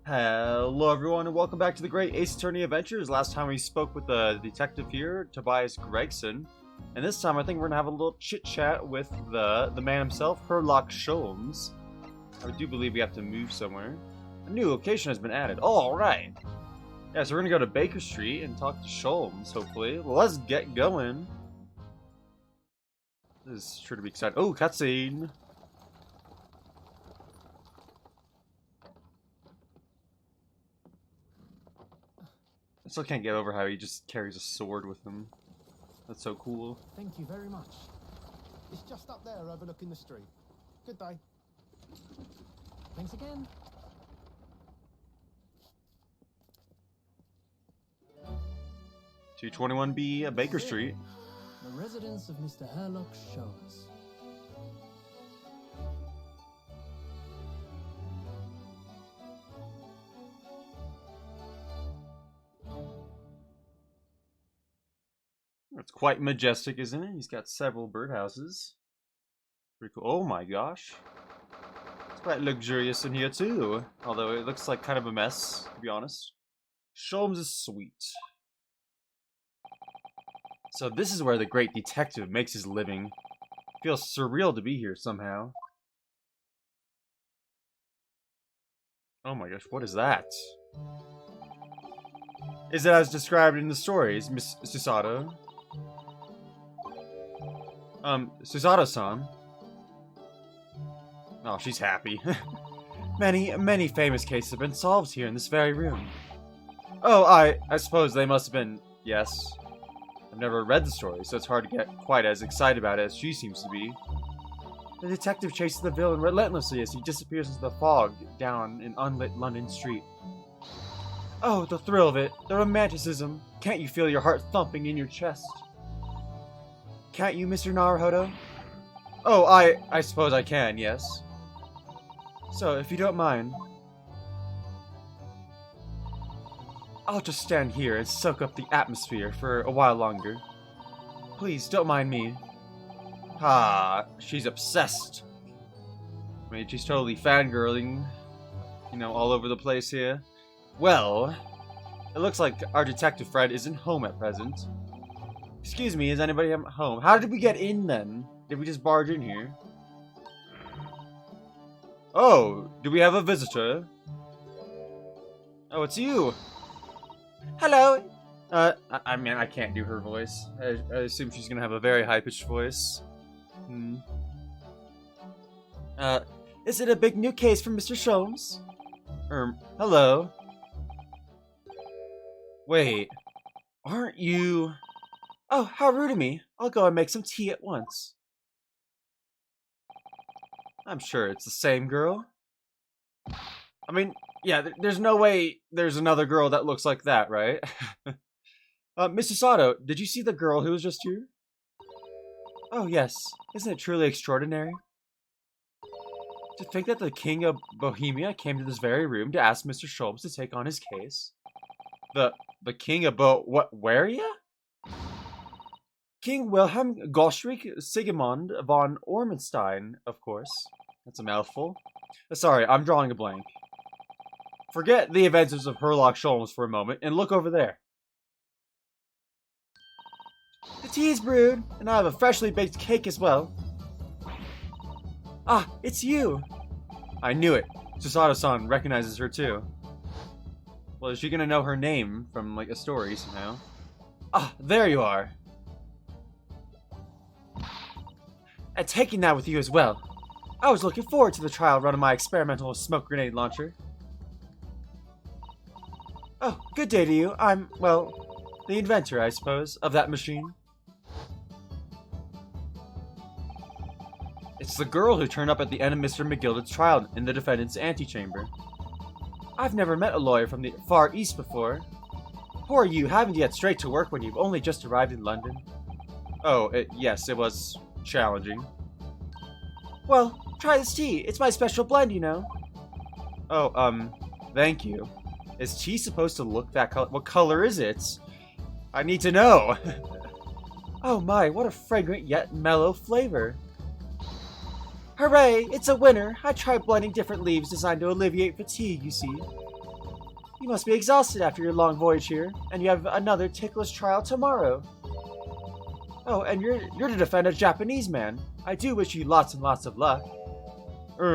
Hello everyone and welcome back to the Great Ace Attorney Adventures. Last time we spoke with the detective here, Tobias Gregson. And this time I think we're going to have a little chit-chat with the man himself, Herlock Sholmes. I do believe we have to move somewhere. A new location has been added. Oh, alright. Yeah, so we're going to go to Baker Street and talk to Sholmes, hopefully. Well, let's get going. This is sure to be exciting. Oh, cutscene. I still can't get over how he just carries a sword with him. That's so cool. Thank you very much. It's just up there overlooking the street. Good day. Thanks again. $221B Baker Street. The residence of Mr. Herlock Sholmes. It's quite majestic, isn't it? He's got several birdhouses. Pretty cool. Oh my gosh. It's quite luxurious in here too. Although it looks like kind of a mess, to be honest. Sholmes is sweet. So this is where the great detective makes his living. Feels surreal to be here somehow. Oh my gosh, what is that? Is it as described in the stories, Miss Susato? Susato-san. Oh, she's happy. Many famous cases have been solved here in this very room. Oh, I suppose they must have been, yes. I've never read the story, so it's hard to get quite as excited about it as she seems to be. The detective chases the villain relentlessly as he disappears into the fog down an unlit London street. Oh, the thrill of it, the romanticism. Can't you feel your heart thumping in your chest? Can't you, Mr. Naruhodo? Oh, I suppose I can, yes. So, if you don't mind, I'll just stand here and soak up the atmosphere for a while longer. Please, don't mind me. Ah, she's obsessed. I mean, she's totally fangirling, you know, all over the place here. Well, it looks like our detective friend isn't home at present. Excuse me, is anybody home? How did we get in then? Did we just barge in here? Oh, do we have a visitor? Oh, it's you. Hello. I mean, I can't do her voice. I assume she's gonna have a very high-pitched voice. Is it a big new case from Mr. Sholmes? Hello. Wait, aren't you... Oh, how rude of me. I'll go and make some tea at once. I'm sure it's the same girl. I mean, yeah, there's no way there's another girl that looks like that, right? Mr. Sato, did you see the girl who was just here? Oh, yes. Isn't it truly extraordinary? To think that the King of Bohemia came to this very room to ask Mr. Sholmes to take on his case. The King of Waria? King Wilhelm Gottschriek Sigismund von Ormenstein, of course. That's a mouthful. Sorry, I'm drawing a blank. Forget the adventures of Herlock Sholmes for a moment and look over there. The tea is brewed, and I have a freshly baked cake as well. Ah, it's you! I knew it. Susato-san recognizes her too. Well, is she gonna know her name from, like, a story somehow? Ah, there you are! And taking that with you as well. I was looking forward to the trial run of my experimental smoke grenade launcher. Oh, good day to you. I'm, well, the inventor, I suppose, of that machine. It's the girl who turned up at the end of Mr. McGilded's trial in the defendant's antechamber. I've never met a lawyer from the Far East before. Poor you, haven't yet straight to work when you've only just arrived in London. Oh, yes, it was challenging. Well, try this tea. It's my special blend, you know. Oh, thank you. Is tea supposed to look that color? What color is it? I need to know. Oh my, what a fragrant yet mellow flavor. Hooray! It's a winner! I tried blending different leaves designed to alleviate fatigue, you see. You must be exhausted after your long voyage here, and you have another ticklish trial tomorrow. Oh, and you're to defend a Japanese man. I do wish you lots and lots of luck. Did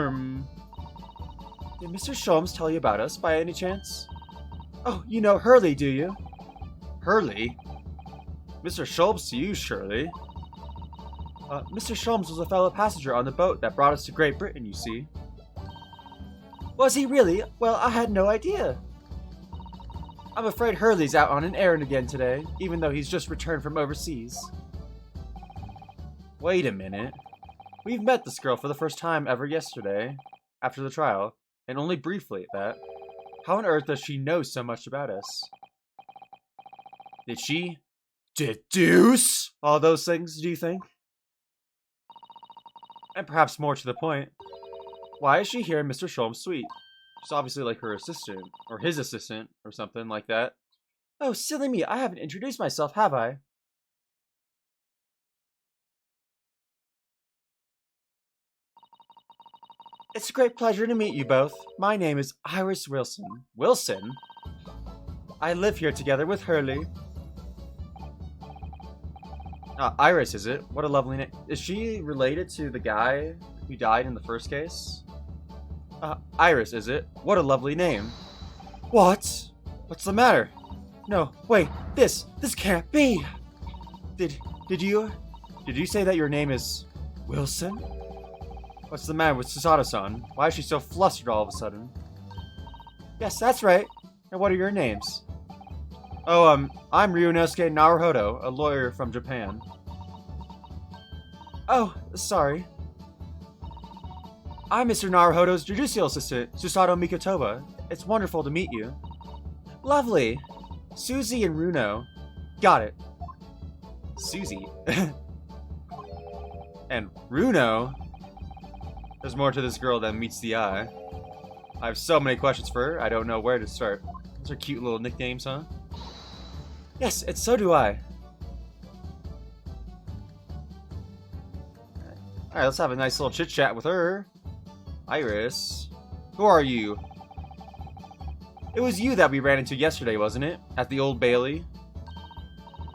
Mr. Sholmes tell you about us, by any chance? Oh, you know Hurley, do you? Hurley? Mr. Sholmes to you, surely. Mr. Sholmes was a fellow passenger on the boat that brought us to Great Britain, you see. Was he really? Well, I had no idea. I'm afraid Hurley's out on an errand again today, even though he's just returned from overseas. Wait a minute. We've met this girl for the first time ever yesterday, after the trial, and only briefly at that. How on earth does she know so much about us? Did she deduce all those things, do you think? And perhaps more to the point, why is she here in Mr. Sholmes' suite? She's obviously like her assistant, or his assistant, or something like that. Oh, silly me, I haven't introduced myself, have I? It's a great pleasure to meet you both. My name is Iris Wilson. Wilson? I live here together with Hurley. Iris, is it? What a lovely name. Is she related to the guy who died in the first case? Iris, is it? What a lovely name. What? What's the matter? No, wait, this can't be. Did you say that your name is Wilson? What's the matter with Susato-san? Why is she so flustered all of a sudden? Yes, that's right. And what are your names? Oh, I'm Ryunosuke Naruhodo, a lawyer from Japan. Oh, sorry. I'm Mr. Naruhodo's judicial assistant, Susato Mikotoba. It's wonderful to meet you. Lovely. Susie and Runo. Got it. Susie. And Runo? There's more to this girl than meets the eye. I have so many questions for her, I don't know where to start. Those are cute little nicknames, huh? Yes, and so do I. Alright, let's have a nice little chit-chat with her. Iris. Who are you? It was you that we ran into yesterday, wasn't it? At the Old Bailey?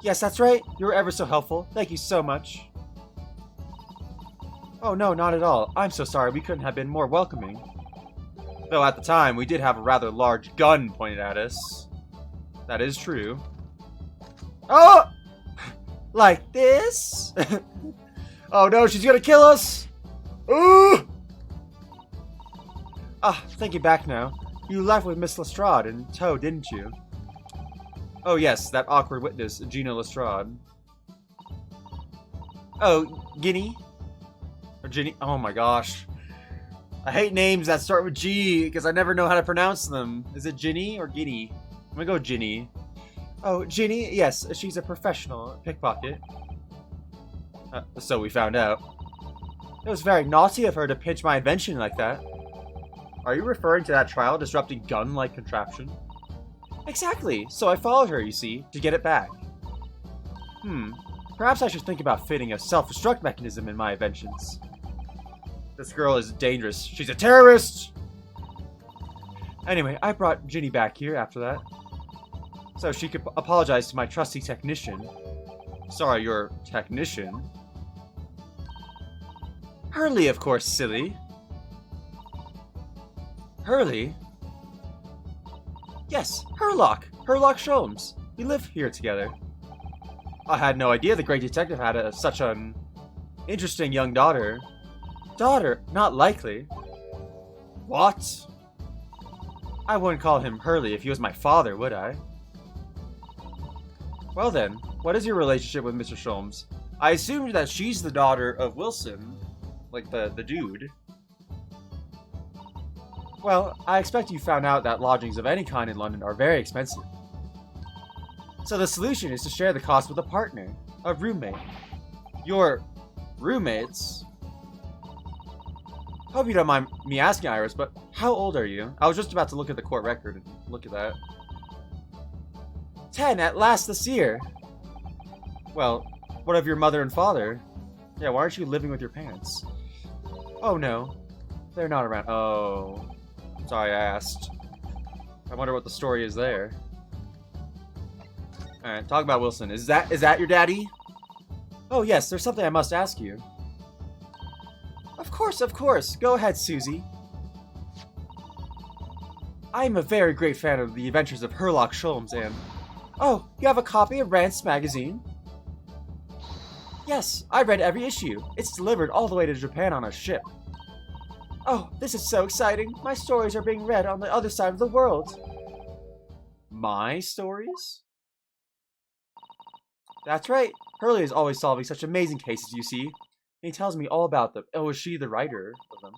Yes, that's right. You were ever so helpful. Thank you so much. Oh no, not at all. I'm so sorry, we couldn't have been more welcoming. Though at the time, we did have a rather large gun pointed at us. That is true. Oh! Like this? Oh no, she's gonna kill us! Ooh! Thinking back now. You left with Miss Lestrade in tow, didn't you? Oh yes, that awkward witness, Gina Lestrade. Oh, Guinea? Or Ginny? Oh my gosh. I hate names that start with G, because I never know how to pronounce them. Is it Ginny or Guinea? I'm gonna go Ginny. Oh, Ginny? Yes, she's a professional pickpocket. So we found out. It was very naughty of her to pinch my invention like that. Are you referring to that trial disrupting gun-like contraption? Exactly. So I followed her, you see, to get it back. Perhaps I should think about fitting a self-destruct mechanism in my inventions. This girl is dangerous. She's a terrorist! Anyway, I brought Ginny back here after that, so she could apologize to my trusty technician. Sorry, your technician? Hurley, of course, silly. Hurley? Yes, Herlock Sholmes. We live here together. I had no idea the great detective had such an interesting young daughter. Daughter? Not likely. What? I wouldn't call him Hurley if he was my father, would I? Well then, what is your relationship with Mr. Sholmes? I assumed that she's the daughter of Wilson, like the dude. Well, I expect you found out that lodgings of any kind in London are very expensive. So the solution is to share the cost with a partner, a roommate. Your roommates? Hope you don't mind me asking, Iris, but how old are you? I was just about to look at the court record and look at that. 10 at last this year. Well, what of your mother and father? Yeah, why aren't you living with your parents? Oh no, they're not around. Oh, sorry I asked. I wonder what the story is there. Alright, talk about Wilson. Is that your daddy? Oh yes, there's something I must ask you. Of course. Go ahead, Susie. I am a very great fan of the adventures of Herlock Sholmes and... Oh, you have a copy of Rance magazine? Yes, I read every issue. It's delivered all the way to Japan on a ship. Oh, this is so exciting. My stories are being read on the other side of the world. My stories? That's right. Hurley is always solving such amazing cases, you see. And he tells me all about them. Oh, is she the writer of them?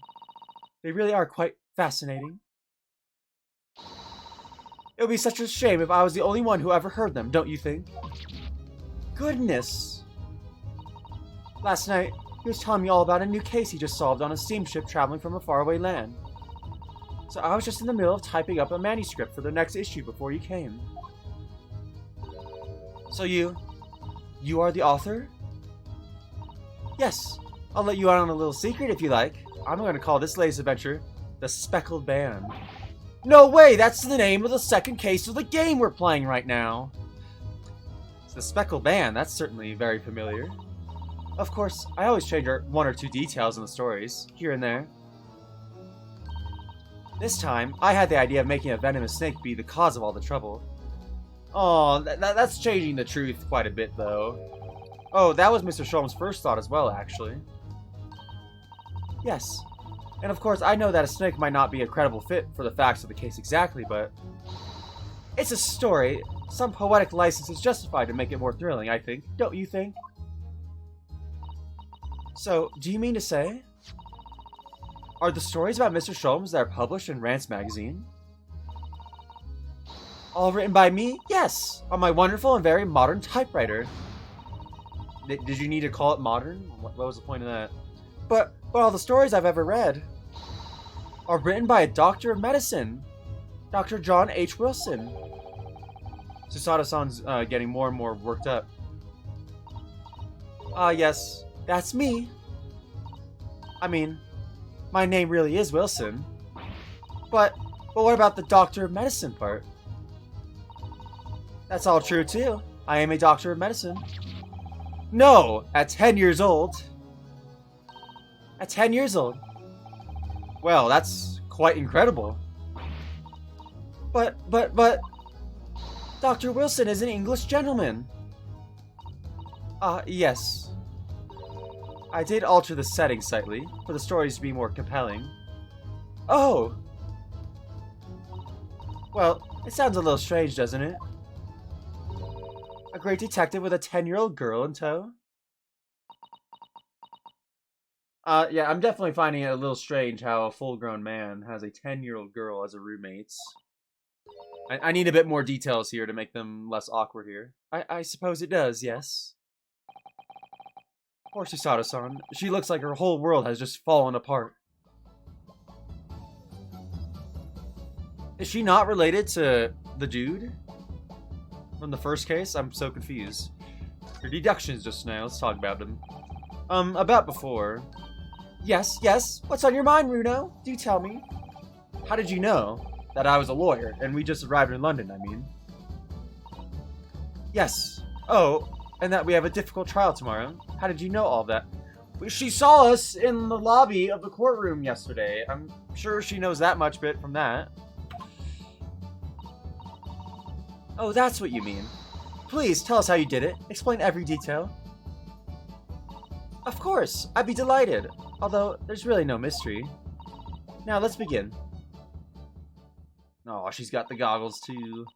They really are quite fascinating. It would be such a shame if I was the only one who ever heard them, don't you think? Goodness. Last night, he was telling me all about a new case he just solved on a steamship traveling from a faraway land. So I was just in the middle of typing up a manuscript for the next issue before you came. So you are the author? Yes, I'll let you out on a little secret if you like. I'm going to call this latest adventure The Speckled Band. No way, that's the name of the second case of the game we're playing right now. It's The Speckled Band, that's certainly very familiar. Of course, I always change one or two details in the stories, here and there. This time, I had the idea of making a venomous snake be the cause of all the trouble. Oh, that's changing the truth quite a bit, though. Oh, that was Mr. Sholmes' first thought as well, actually. Yes. And of course, I know that a snake might not be a credible fit for the facts of the case exactly, but... It's a story. Some poetic license is justified to make it more thrilling, I think. Don't you think? So, do you mean to say? Are the stories about Mr. Sholmes that are published in Rance magazine? All written by me? Yes! On my wonderful and very modern typewriter. Did you need to call it modern? What was the point of that? But all the stories I've ever read are written by a doctor of medicine. Dr. John H. Wilson. Susato-san's getting more and more worked up. Yes. That's me. I mean, my name really is Wilson. But what about the doctor of medicine part? That's all true too. I am a doctor of medicine. No! At 10 years old. At 10 years old. Well, that's quite incredible. But... Dr. Wilson is an English gentleman. Yes. I did alter the setting slightly, for the stories to be more compelling. Oh! Well, it sounds a little strange, doesn't it? A great detective with a 10-year-old girl in tow? Yeah, I'm definitely finding it a little strange how a full-grown man has a 10-year-old girl as a roommate. I need a bit more details here to make them less awkward here. I suppose it does, yes. Poor Susato-san. She looks like her whole world has just fallen apart. Is she not related to the dude from the first case? I'm so confused. Your deductions just now. Let's talk about them. About before. Yes. What's on your mind, Runo? Do tell me. How did you know that I was a lawyer and we just arrived in London, I mean? Yes. Oh, and that we have a difficult trial tomorrow. How did you know all that? She saw us in the lobby of the courtroom yesterday. I'm sure she knows that much bit from that. Oh, that's what you mean. Please, tell us how you did it. Explain every detail. Of course, I'd be delighted. Although, there's really no mystery. Now, let's begin. Oh, she's got the goggles, too.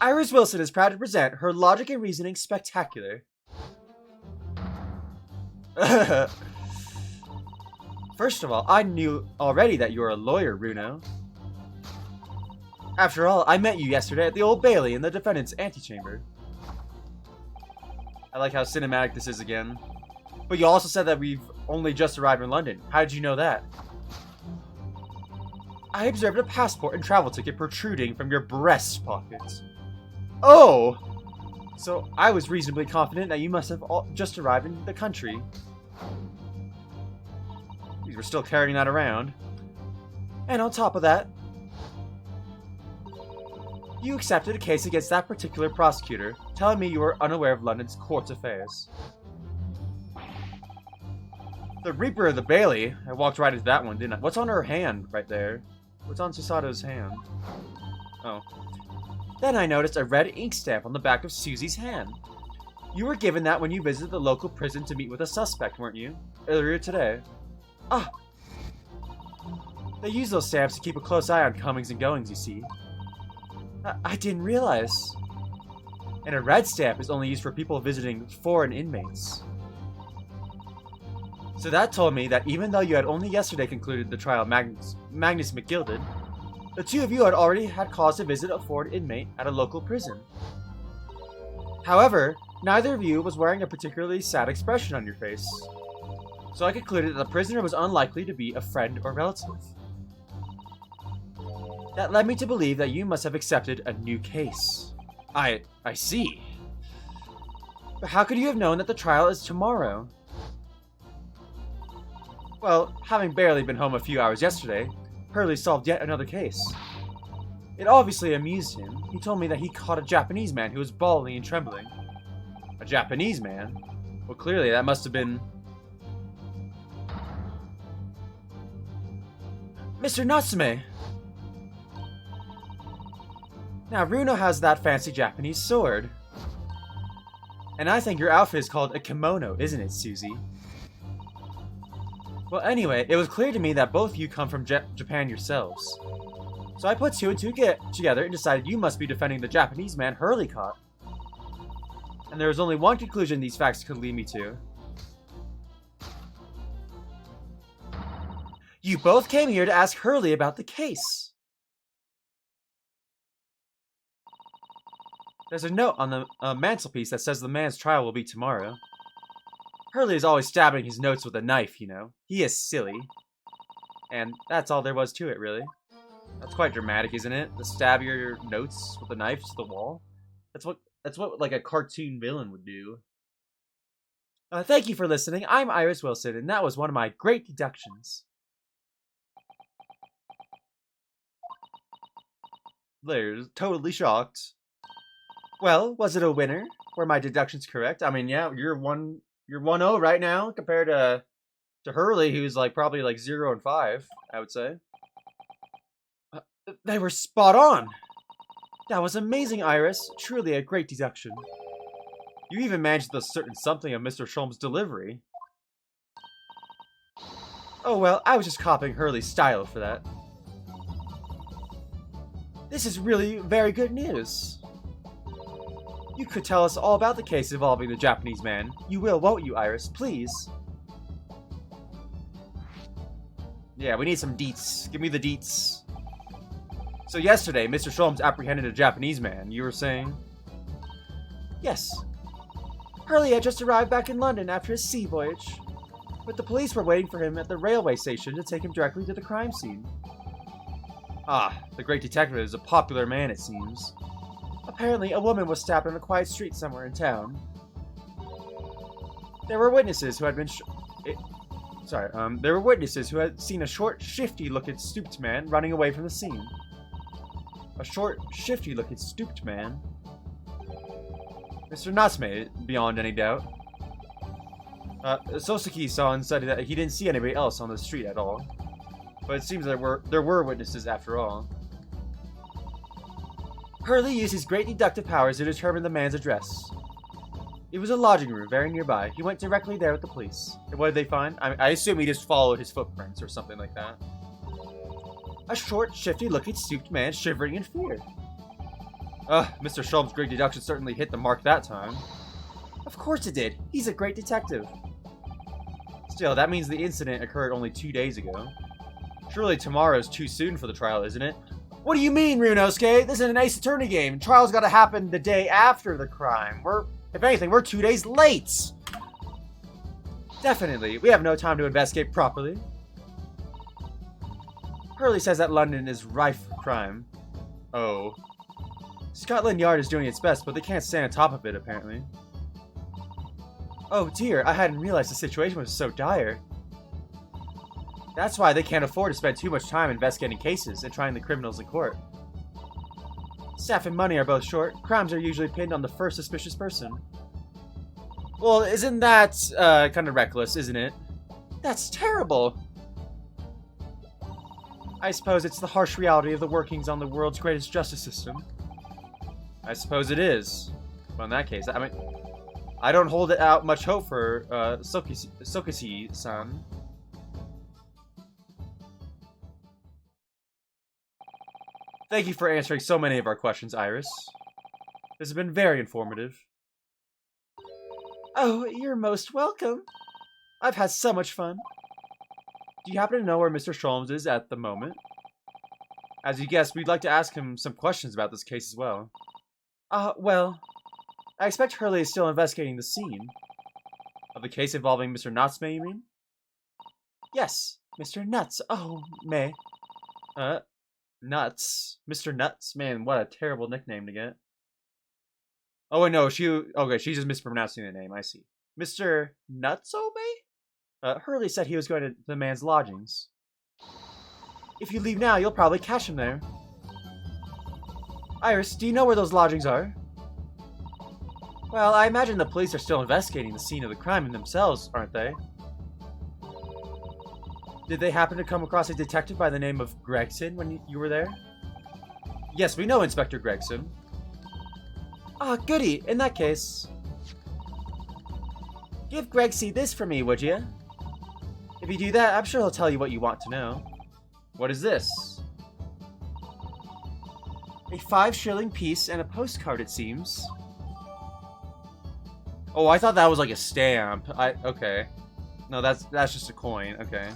Iris Wilson is proud to present her Logic and Reasoning Spectacular. First of all, I knew already that you were a lawyer, Runo. After all, I met you yesterday at the Old Bailey in the defendant's antechamber. I like how cinematic this is again. But you also said that we've only just arrived in London. How did you know that? I observed a passport and travel ticket protruding from your breast pockets. Oh! So I was reasonably confident that you must have just arrived in the country. You were still carrying that around. And on top of that, You accepted a case against that particular prosecutor, telling me you were unaware of London's court affairs. The Reaper of the Bailey. I walked right into that one, didn't I? What's on her hand right there? What's on Susato's hand? Oh. Then I noticed a red ink stamp on the back of Susie's hand. You were given that when you visited the local prison to meet with a suspect, weren't you? Earlier today. Ah! They use those stamps to keep a close eye on comings and goings, you see. I didn't realize. And a red stamp is only used for people visiting foreign inmates. So that told me that even though you had only yesterday concluded the trial of Magnus McGilded, the two of you had already had cause to visit a foreign inmate at a local prison. However, neither of you was wearing a particularly sad expression on your face. So I concluded that the prisoner was unlikely to be a friend or relative. That led me to believe that you must have accepted a new case. I see. But how could you have known that the trial is tomorrow? Well, having barely been home a few hours yesterday, Hurley solved yet another case. It obviously amused him. He told me that he caught a Japanese man who was bawling and trembling. A Japanese man? Well, clearly that must have been... Mr. Natsume! Now, Runo has that fancy Japanese sword. And I think your outfit is called a kimono, isn't it, Susie? Well, anyway, it was clear to me that both of you come from Japan yourselves. So I put two and two together and decided you must be defending the Japanese man Hurley caught. And there was only one conclusion these facts could lead me to. You both came here to ask Hurley about the case. There's a note on the mantelpiece that says the man's trial will be tomorrow. Hurley is always stabbing his notes with a knife, you know. He is silly. And that's all there was to it, really. That's quite dramatic, isn't it? To stab your notes with a knife to the wall. That's what like a cartoon villain would do. Thank you for listening. I'm Iris Wilson, and that was one of my great deductions. Blair's totally shocked. Well, was it a winner? Were my deductions correct? I mean, yeah, you're 1-0 right now compared to Hurley, who's like probably like 0 and 5, I would say. They were spot on. That was amazing, Iris. Truly a great deduction. You even managed the certain something of Mr. Sholmes' delivery. Oh well, I was just copying Hurley's style for that. This is really very good news. You could tell us all about the case involving the Japanese man. You will, won't you, Iris? Please. Yeah, we need some deets. Give me the deets. So yesterday, Mr. Sholmes apprehended a Japanese man, you were saying? Yes. Hurley had just arrived back in London after his sea voyage. But the police were waiting for him at the railway station to take him directly to the crime scene. Ah, the great detective is a popular man, it seems. Apparently, a woman was stabbed on a quiet street somewhere in town. There were witnesses who had been there were witnesses who had seen a short, shifty-looking stooped man running away from the scene. A short, shifty-looking stooped man. Mr. Natsume, beyond any doubt. Soseki-san said that he didn't see anybody else on the street at all. But it seems there were witnesses after all. Hurley used his great deductive powers to determine the man's address. It was a lodging room very nearby. He went directly there with the police. And what did they find? I assume he just followed his footprints or something like that. A short, shifty-looking, stooped man shivering in fear. Mr. Sholmes' great deduction certainly hit the mark that time. Of course it did. He's a great detective. Still, that means the incident occurred only 2 days ago. Surely tomorrow's too soon for the trial, isn't it? What do you mean, Ryunosuke? This is an Ace Attorney game. Trial's gotta happen the day after the crime. If anything, we're 2 days late. Definitely. We have no time to investigate properly. Hurley says that London is rife for crime. Oh. Scotland Yard is doing its best, but they can't stay on top of it, apparently. Oh dear, I hadn't realized the situation was so dire. That's why they can't afford to spend too much time investigating cases and trying the criminals in court. Staff and money are both short. Crimes are usually pinned on the first suspicious person. Well, isn't that kind of reckless, isn't it? That's terrible! I suppose it's the harsh reality of the workings on the world's greatest justice system. I suppose it is. Well, in that case, I mean, I don't hold out much hope for Sokisi-san. Thank you for answering so many of our questions, Iris. This has been very informative. Oh, you're most welcome. I've had so much fun. Do you happen to know where Mr. Sholmes is at the moment? As you guessed, we'd like to ask him some questions about this case as well. Well, I expect Hurley is still investigating the scene. Of the case involving Mr. Natsume, you mean? Yes, Mr. Nuts. Oh, May. Nuts. Mr. Nuts? Man, what a terrible nickname to get. Oh, wait, no, okay, she's just mispronouncing the name, I see. Mr. Nutsome? Hurley said he was going to the man's lodgings. If you leave now, you'll probably catch him there. Iris, do you know where those lodgings are? Well, I imagine the police are still investigating the scene of the crime in themselves, aren't they? Did they happen to come across a detective by the name of Gregson when you were there? Yes, we know Inspector Gregson. Ah, goody. In that case, give Gregsy this for me, would you? If you do that, I'm sure he'll tell you what you want to know. What is this? A 5-shilling piece and a postcard, it seems. Oh, I thought that was like a stamp. Okay. No, that's just a coin. Okay.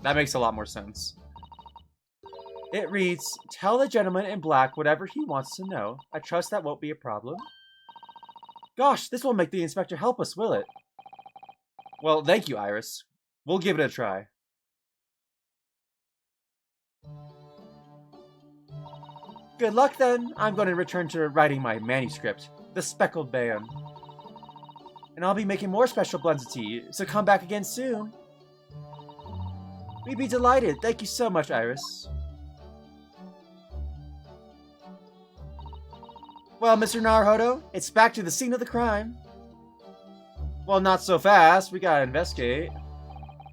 That makes a lot more sense. It reads, "Tell the gentleman in black whatever he wants to know. I trust that won't be a problem." Gosh, this won't make the inspector help us, will it? Well, thank you, Iris. We'll give it a try. Good luck, then. I'm going to return to writing my manuscript, The Speckled Band. And I'll be making more special blends of tea, so come back again soon. We'd be delighted. Thank you so much, Iris. Well, Mr. Naruhodo, it's back to the scene of the crime. Well, not so fast. We gotta investigate.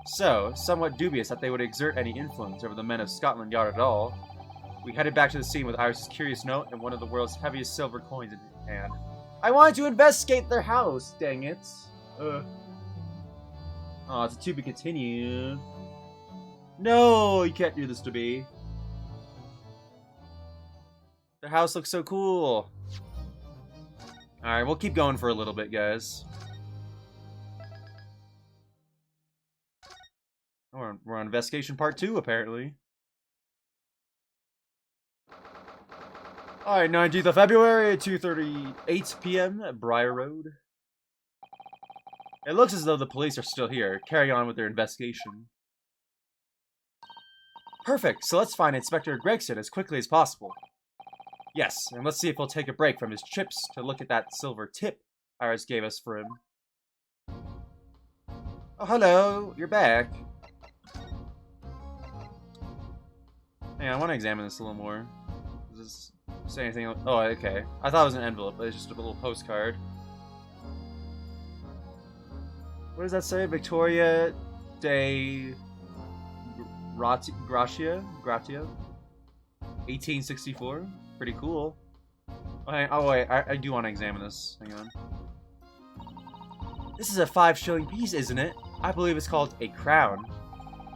So, somewhat dubious that they would exert any influence over the men of Scotland Yard at all. We headed back to the scene with Iris's curious note and one of the world's heaviest silver coins in hand. I wanted to investigate their house, dang it. Oh, it's a to be continued. No, you can't do this to me. Their house looks so cool. Alright, we'll keep going for a little bit, guys. We're on investigation part 2, apparently. Alright, 19th of February, 2:38 p.m. at Briar Road. It looks as though the police are still here, carrying on with their investigation. Perfect, so let's find Inspector Gregson as quickly as possible. Yes, and let's see if he'll take a break from his chips to look at that silver tip Iris gave us for him. Oh, hello, you're back. Hang on, I want to examine this a little more. Does this say anything? Oh, okay. I thought it was an envelope, but it's just a little postcard. What does that say? Victoria de Gratia? 1864? Pretty cool. Oh wait, I do want to examine this. Hang on. This is a 5-shilling piece, isn't it? I believe it's called a crown.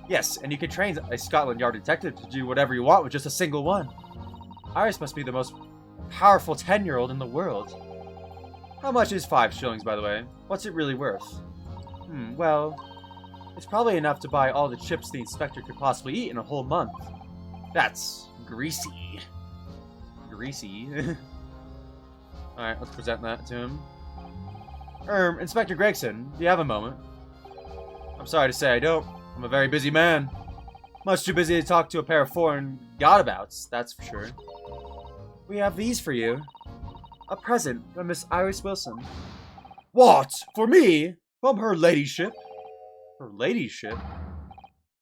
Yes, and you can train a Scotland Yard detective to do whatever you want with just a single one. Iris must be the most powerful 10-year-old in the world. How much is 5 shillings, by the way? What's it really worth? Well, it's probably enough to buy all the chips the inspector could possibly eat in a whole month. That's greasy. Greasy. Alright, let's present that to him. Inspector Gregson, do you have a moment? I'm sorry to say I don't. I'm a very busy man. Much too busy to talk to a pair of foreign godabouts, that's for sure. We have these for you. A present from Miss Iris Wilson. What? For me? From her ladyship? Her ladyship?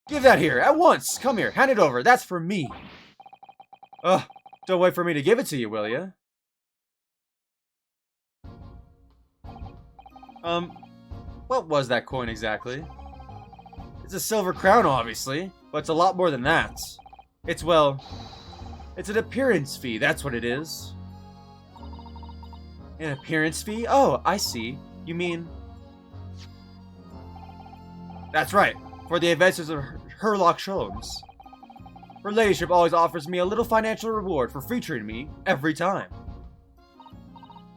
Give that here, at once! Come here, hand it over, that's for me! Ugh, Don't wait for me to give it to you, will you? What was that coin exactly? It's a silver crown, obviously, but it's a lot more than that. It's, well, it's an appearance fee, that's what it is. An appearance fee? Oh, I see. You mean... That's right, for the adventures of Herlock Sholmes. Her ladyship always offers me a little financial reward for featuring me every time.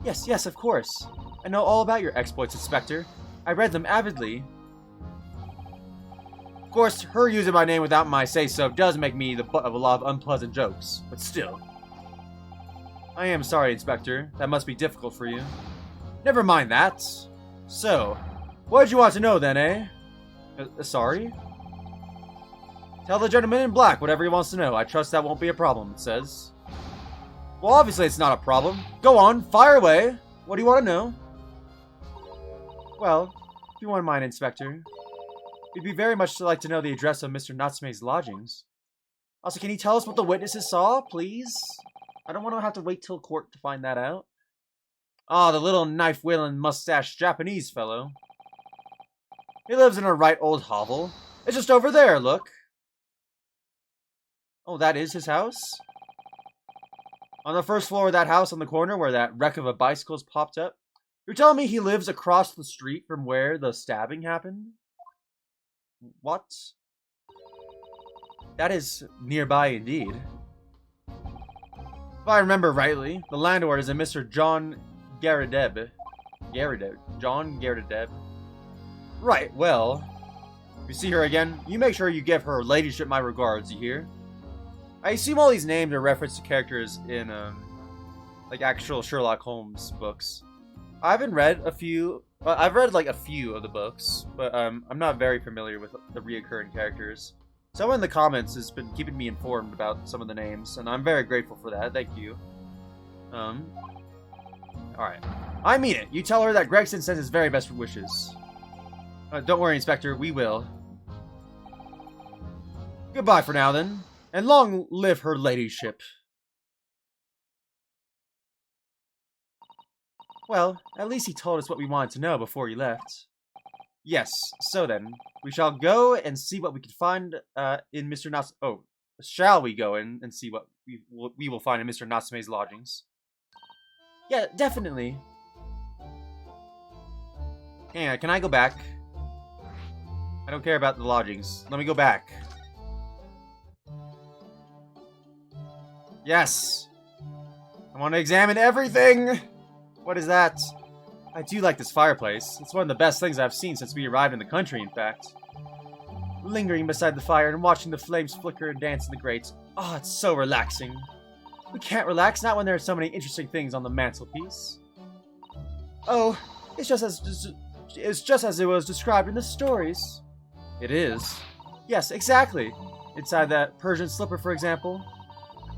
Yes, yes, of course. I know all about your exploits, Inspector. I read them avidly. Of course, her using my name without my say-so does make me the butt of a lot of unpleasant jokes, but still. I am sorry, Inspector. That must be difficult for you. Never mind that. So, what did you want to know then, eh? Sorry? Tell the gentleman in black whatever he wants to know. I trust that won't be a problem, it says. Well, obviously it's not a problem. Go on, fire away. What do you want to know? Well, if you wouldn't mind, Inspector, we'd be very much like to know the address of Mr. Natsume's lodgings. Also, can you tell us what the witnesses saw, please? I don't want to have to wait till court to find that out. Ah, the little knife-wielding mustached Japanese fellow. He lives in a right old hovel. It's just over there, look. Oh, that is his house? On the first floor of that house on the corner where that wreck of a bicycle's popped up? You're telling me he lives across the street from where the stabbing happened? What? That is nearby indeed. If I remember rightly, the landlord is a Mr. John Garadeb. John Garadeb. Right, well, if you see her again, you make sure you give her ladyship my regards, you hear? I assume all these names are reference to characters in, like actual Sherlock Holmes books. I haven't read a few, well, I've read like a few of the books, but I'm not very familiar with the reoccurring characters. Someone in the comments has been keeping me informed about some of the names, and I'm very grateful for that, thank you. Alright. I mean it, you tell her that Gregson sends his very best wishes. Don't worry, Inspector, we will. Goodbye for now, then. And long live her ladyship. Well, at least he told us what we wanted to know before he left. Yes, so then, we shall go and see what we can find in Mr. Natsume... Oh, shall we go in and see what we will find in Mr. Natsume's lodgings? Yeah, definitely. Yeah, can I go back? I don't care about the lodgings. Let me go back. Yes! I want to examine everything! What is that? I do like this fireplace. It's one of the best things I've seen since we arrived in the country, in fact. Lingering beside the fire and watching the flames flicker and dance in the grate. Oh, it's so relaxing. We can't relax, not when there are so many interesting things on the mantelpiece. Oh, it's just as it was described in the stories. It is. Yes, exactly. Inside that Persian slipper, for example.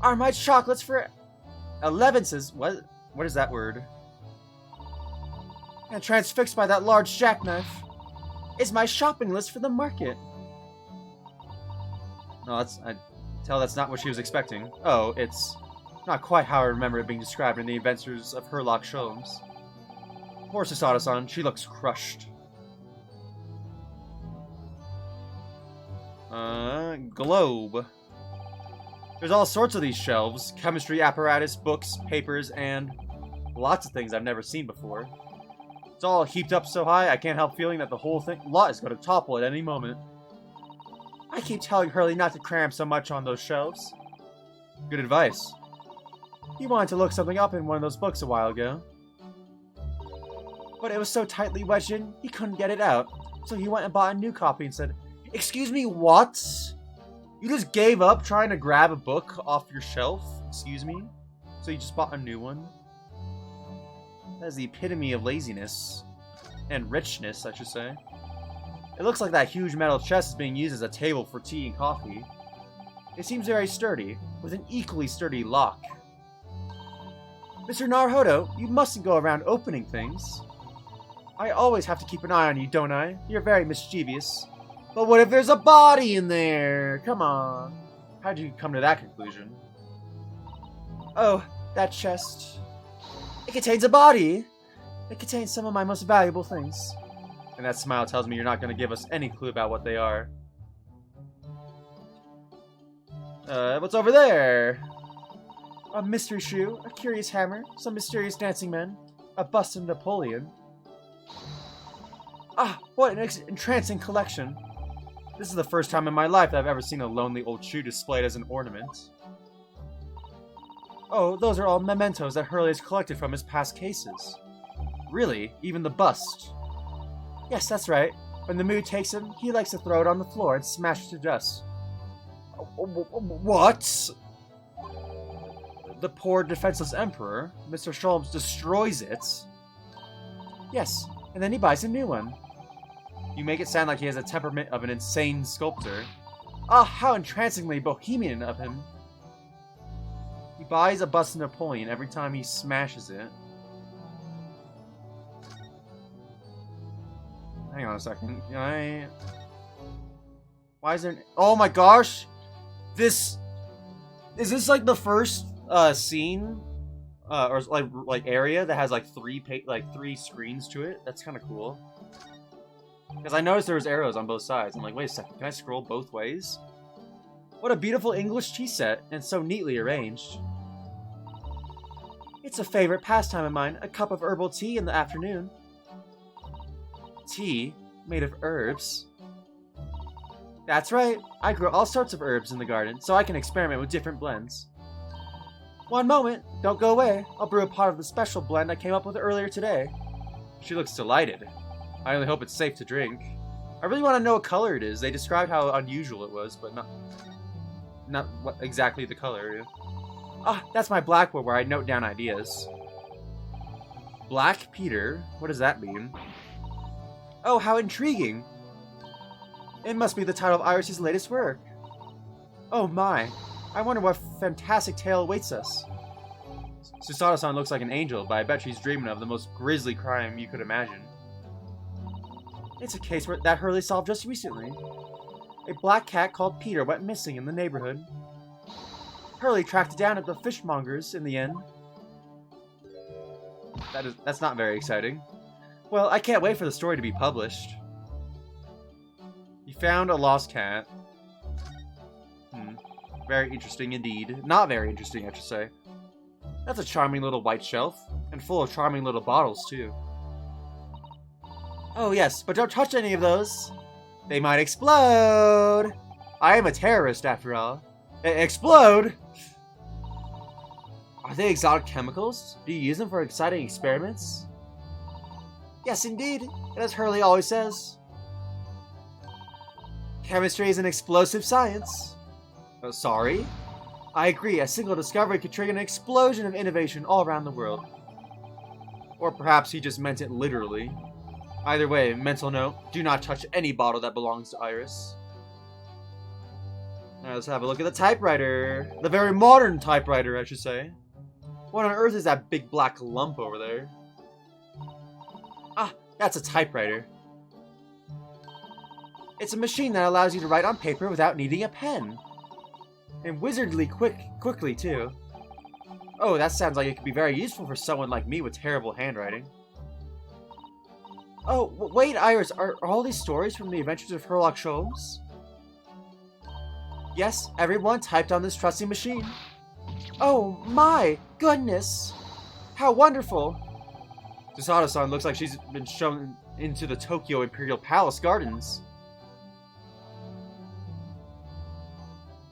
Are my chocolates for 11s? What is that word? And transfixed by that large jackknife is my shopping list for the market. No, I tell that's not what she was expecting. Oh, it's not quite how I remember it being described in the adventures of Herlock Sholmes. Poor Sasada-san, she looks crushed. Globe. There's all sorts of these shelves. Chemistry apparatus, books, papers, and lots of things I've never seen before. It's all heaped up so high, I can't help feeling that the whole lot is going to topple at any moment. I keep telling Hurley not to cram so much on those shelves. Good advice. He wanted to look something up in one of those books a while ago. But it was so tightly wedged in, he couldn't get it out. So he went and bought a new copy and said, "Excuse me, what? You just gave up trying to grab a book off your shelf? Excuse me? So you just bought a new one?" That is the epitome of laziness. And richness, I should say. It looks like that huge metal chest is being used as a table for tea and coffee. It seems very sturdy, with an equally sturdy lock. Mr. Naruhodo, you mustn't go around opening things. I always have to keep an eye on you, don't I? You're very mischievous. But what if there's a body in there? Come on. How'd you come to that conclusion? Oh, that chest. It contains a body! It contains some of my most valuable things. And that smile tells me you're not going to give us any clue about what they are. What's over there? A mystery shoe, a curious hammer, some mysterious dancing men, a bust of Napoleon. Ah, what an entrancing collection. This is the first time in my life that I've ever seen a lonely old shoe displayed as an ornament. Oh, those are all mementos that Hurley has collected from his past cases. Really? Even the bust? Yes, that's right. When the mood takes him, he likes to throw it on the floor and smash it to dust. What? The poor defenseless emperor, Mr. Sholmes, destroys it? Yes, and then he buys a new one. You make it sound like he has a temperament of an insane sculptor. Ah, how entrancingly bohemian of him. He buys a bust of Napoleon every time he smashes it. Hang on a second. Can I... Why is there... Oh my gosh! This... Is this like the first scene? Or like area that has like three screens to it? That's kind of cool. Because I noticed there was arrows on both sides. I'm like, wait a second, can I scroll both ways? What a beautiful English tea set, and so neatly arranged. It's a favorite pastime of mine, a cup of herbal tea in the afternoon. Tea? Made of herbs? That's right, I grow all sorts of herbs in the garden, so I can experiment with different blends. One moment, don't go away. I'll brew a pot of the special blend I came up with earlier today. She looks delighted. I only hope it's safe to drink. I really want to know what color it is. They described how unusual it was, but not what exactly the color. Ah, that's my blackboard where I note down ideas. Black Peter? What does that mean? Oh, how intriguing! It must be the title of Iris's latest work. Oh my, I wonder what fantastic tale awaits us. Susato-san looks like an angel, but I bet she's dreaming of the most grisly crime you could imagine. It's a case that Hurley solved just recently. A black cat called Peter went missing in the neighborhood. Hurley tracked it down at the fishmonger's in the end. That's not very exciting. Well, I can't wait for the story to be published. He found a lost cat. Very interesting indeed. Not very interesting, I should say. That's a charming little white shelf, and full of charming little bottles, too. Oh yes, but don't touch any of those. They might explode. I am a terrorist, after all. Explode? Are they exotic chemicals? Do you use them for exciting experiments? Yes, indeed. And as Hurley always says, chemistry is an explosive science. Oh, sorry? I agree, a single discovery could trigger an explosion of innovation all around the world. Or perhaps he just meant it literally. Either way, mental note, do not touch any bottle that belongs to Iris. Now let's have a look at the typewriter. The very modern typewriter, I should say. What on earth is that big black lump over there? Ah, that's a typewriter. It's a machine that allows you to write on paper without needing a pen. And wizardly quickly, too. Oh, that sounds like it could be very useful for someone like me with terrible handwriting. Oh, wait, Iris, are all these stories from the adventures of Herlock Sholmes? Yes, everyone typed on this trusty machine. Oh my goodness! How wonderful! Susato-san looks like she's been shown into the Tokyo Imperial Palace Gardens.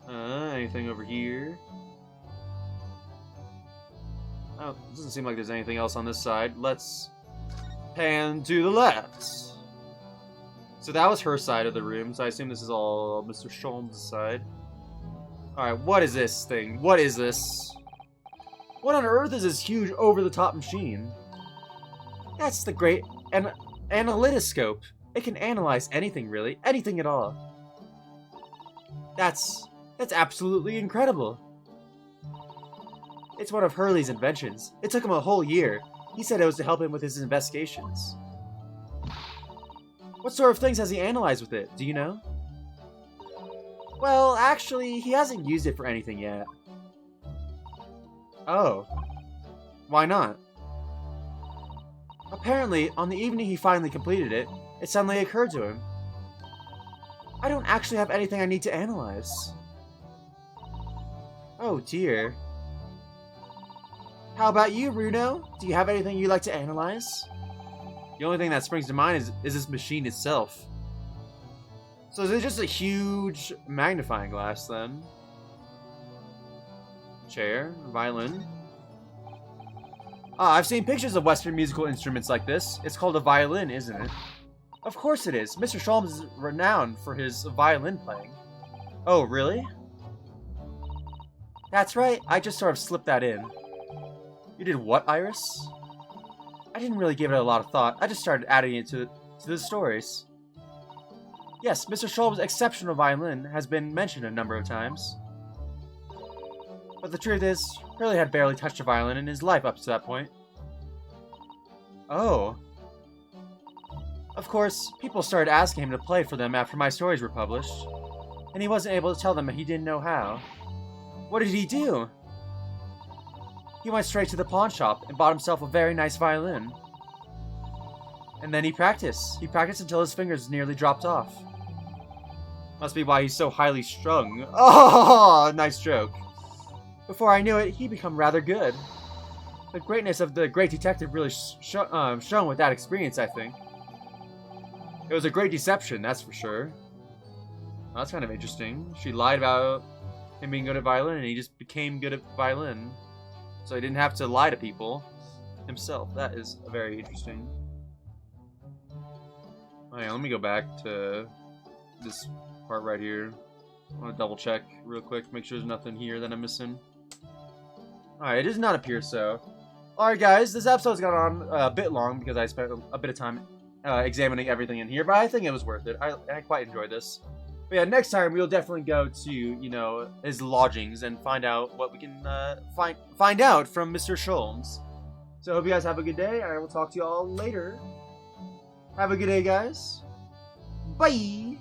Anything over here? Oh, doesn't seem like there's anything else on this side. Let's pan to the left. So that was her side of the room, so I assume this is all Mr. Sholmes' side. Alright, what is this thing? What is this? What on earth is this huge over-the-top machine? That's the great analytoscope. It can analyze anything, really. Anything at all. That's absolutely incredible. It's one of Hurley's inventions. It took him a whole year. He said it was to help him with his investigations. What sort of things has he analyzed with it? Do you know? Well, actually, he hasn't used it for anything yet. Oh. Why not? Apparently, on the evening he finally completed it, it suddenly occurred to him. I don't actually have anything I need to analyze. Oh dear. How about you, Runo? Do you have anything you'd like to analyze? The only thing that springs to mind is this machine itself. So is it just a huge magnifying glass then? Chair, violin. I've seen pictures of Western musical instruments like this. It's called a violin, isn't it? Of course it is. Mr. Sholmes is renowned for his violin playing. Oh, really? That's right. I just sort of slipped that in. You did what, Iris? I didn't really give it a lot of thought. I just started adding it to the stories. Yes, Mr. Sholmes' exceptional violin has been mentioned a number of times. But the truth is, Hurley had barely touched a violin in his life up to that point. Oh. Of course, people started asking him to play for them after my stories were published, and he wasn't able to tell them he didn't know how. What did he do? He went straight to the pawn shop and bought himself a very nice violin. And then he practiced. He practiced until his fingers nearly dropped off. Must be why he's so highly strung. Oh, nice joke. Before I knew it, he'd become rather good. The greatness of the great detective really shone with that experience, I think. It was a great deception, that's for sure. Well, that's kind of interesting. She lied about him being good at violin, and he just became good at violin. So he didn't have to lie to people himself. That is very interesting. Alright, let me go back to this part right here. I want to double check real quick, make sure there's nothing here that I'm missing. Alright, it does not appear so. Alright guys, this episode's gone on a bit long because I spent a bit of time examining everything in here, but I think it was worth it. I quite enjoyed this. But yeah, next time we'll definitely go to, you know, his lodgings and find out what we can find out from Mr. Sholmes. So I hope you guys have a good day, and I will talk to you all later. Have a good day, guys. Bye!